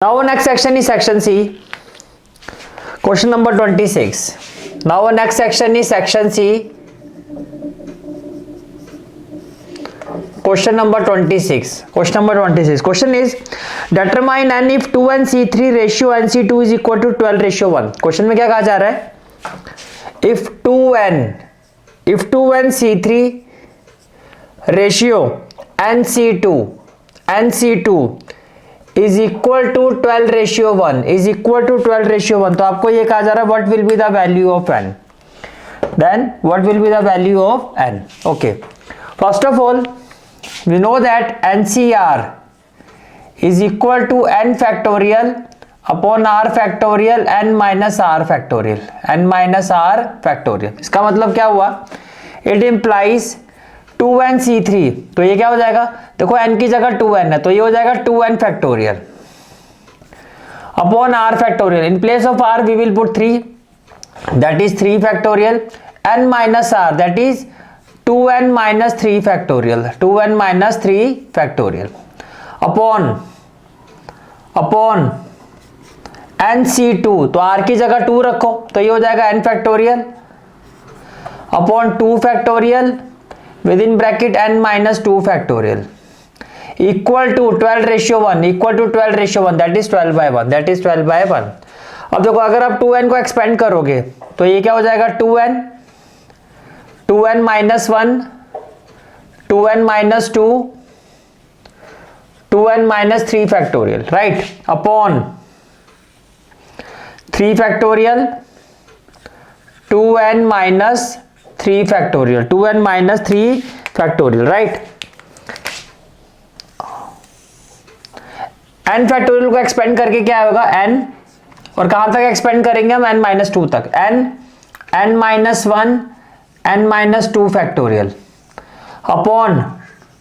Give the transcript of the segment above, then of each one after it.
Now next section is section C. Question number 26. Now next section is section C. Question number 26. Question number 26. Question is determine n if 2nC3 ratio nC2 is equal to 12:1. Question में क्या कहा जा रहा है? If 2nC3 ratio nC2 is equal to 12:1 is equal to 12:1. तो आपको ये कहा जा रहा है what will be the value of n. Then what will be the value of n? Okay. First of all, we know that NCR is equal to n factorial upon r factorial n minus r factorial. n minus r factorial. इसका मतलब क्या हुआ? It implies 2nC3. तो ये क्या हो जाएगा? देखो n की जगह 2n है तो ये हो जाएगा 2n factorial upon r factorial. In place of r we will put 3, that is 3 factorial, n minus r, that is 2n minus 3 factorial, 2n minus 3 factorial upon nC2. तो r की जगह 2 रखो तो ये हो जाएगा n factorial upon 2 factorial within bracket n minus 2 factorial equal to 12:1, equal to 12:1, that is 12/1, that is 12/1. अब देखो अगर आप 2n को एक्सपेंड करोगे तो ये क्या हो जाएगा? 2n minus 1, 2n minus 2, 2n minus 3 factorial, right, upon 3 factorial, 2n minus 3 factorial, 2n minus 3 factorial, right. n factorial को एक्सपेंड करके क्या होगा? n, और कहां तक एक्सपेंड करेंगे हम? n minus 2 तक. n minus 1, n minus 2 factorial upon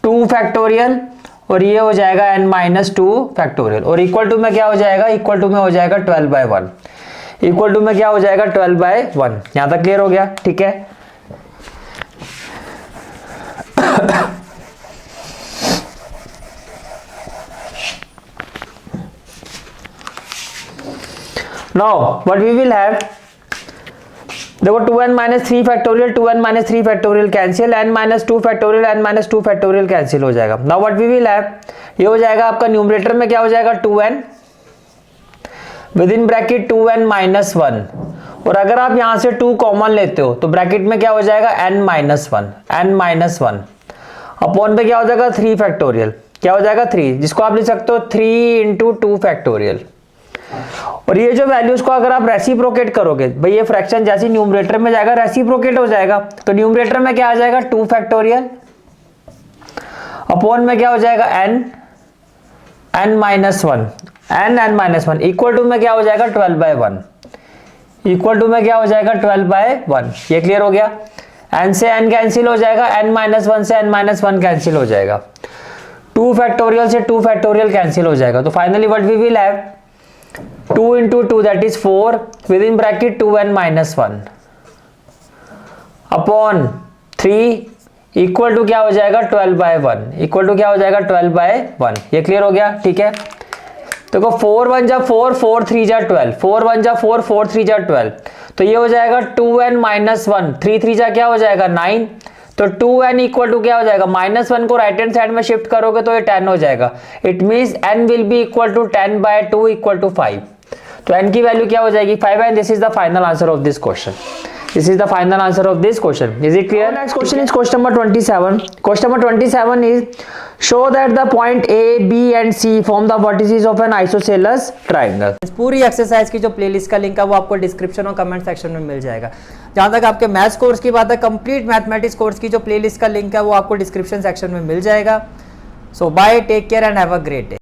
2 factorial और ये हो जाएगा n minus 2 फैक्टोरियल और इक्वल टू में क्या हो जाएगा? इक्वल टू में हो जाएगा 12/1. इक्वल टू में क्या हो जाएगा? 12/1. यहां तक क्लियर हो गया? ठीक है. Now what we will have, देखो 2n minus 3 factorial, 2n minus 3 factorial cancel, n minus 2 factorial, n minus 2 factorial cancel हो जाएगा. Now what we will have, ये हो जाएगा आपका न्यूमरेटर में क्या हो जाएगा? 2n within bracket 2n minus 1 और अगर आप यहां से 2 कॉमन लेते हो तो ब्रैकेट में क्या हो जाएगा? n minus 1, n minus 1 upon पे क्या हो जाएगा? 3 फैक्टोरियल. क्या हो जाएगा? 3, जिसको आप लिख सकते हो 3 into 2 फैक्टोरियल. और ये जो वैल्यूज को अगर आप रेसिप्रोकेट करोगे, भाई ये फ्रैक्शन जैसे न्यूमरेटर में जाएगा रेसिप्रोकेट हो जाएगा तो न्यूमरेटर में क्या आ जाएगा? 2 फैक्टोरियल अपॉन में क्या हो जाएगा? n minus 1, n minus 1 equal to में क्या हो जाएगा? 12/1. इक्वल टू में क्या हो जाएगा? 12/1. ये क्लियर हो गया? n से n कैंसिल हो जाएगा, n minus 1 से n minus 1 कैंसिल हो जाएगा, 2 फैक्टोरियल से 2 फैक्टोरियल कैंसिल हो जाएगा. तो finally what we will have 2 into 2 that is 4 within bracket 2n minus 1 upon 3 equal to क्या हो जाएगा? 12/1. इक्वल टू क्या हो जाएगा? 12/1. ये क्लियर हो गया? ठीक है. देखो 4 1 जा 4, 4 3 जा 12, 4 1 जा 4, 4 3 जा 12 तो ये हो जाएगा 2n minus 1, 3 3 जा क्या हो जाएगा? 9. तो 2n इक्वल टू क्या हो जाएगा? -1 को राइट हैंड साइड में शिफ्ट करोगे तो ये 10 हो जाएगा. It means n will be equal to 10/2 equal to 5. तो n की वैल्यू क्या हो जाएगी? 5. And this is the final answer of this question. This is the final answer of this question. Is it clear? Next question is question number 27. Question number 27 is show that the point A, B and C form the vertices of an isosceles triangle. इस पूरी exercise की जो playlist का link है वो आपको description और comment section में मिल जाएगा. जहां तक आपके मैथ्स कोर्स की बात है, कंप्लीट मैथमेटिक्स कोर्स की जो प्लेलिस्ट का लिंक है वो आपको डिस्क्रिप्शन सेक्शन में मिल जाएगा. So bye, take care and have a great day.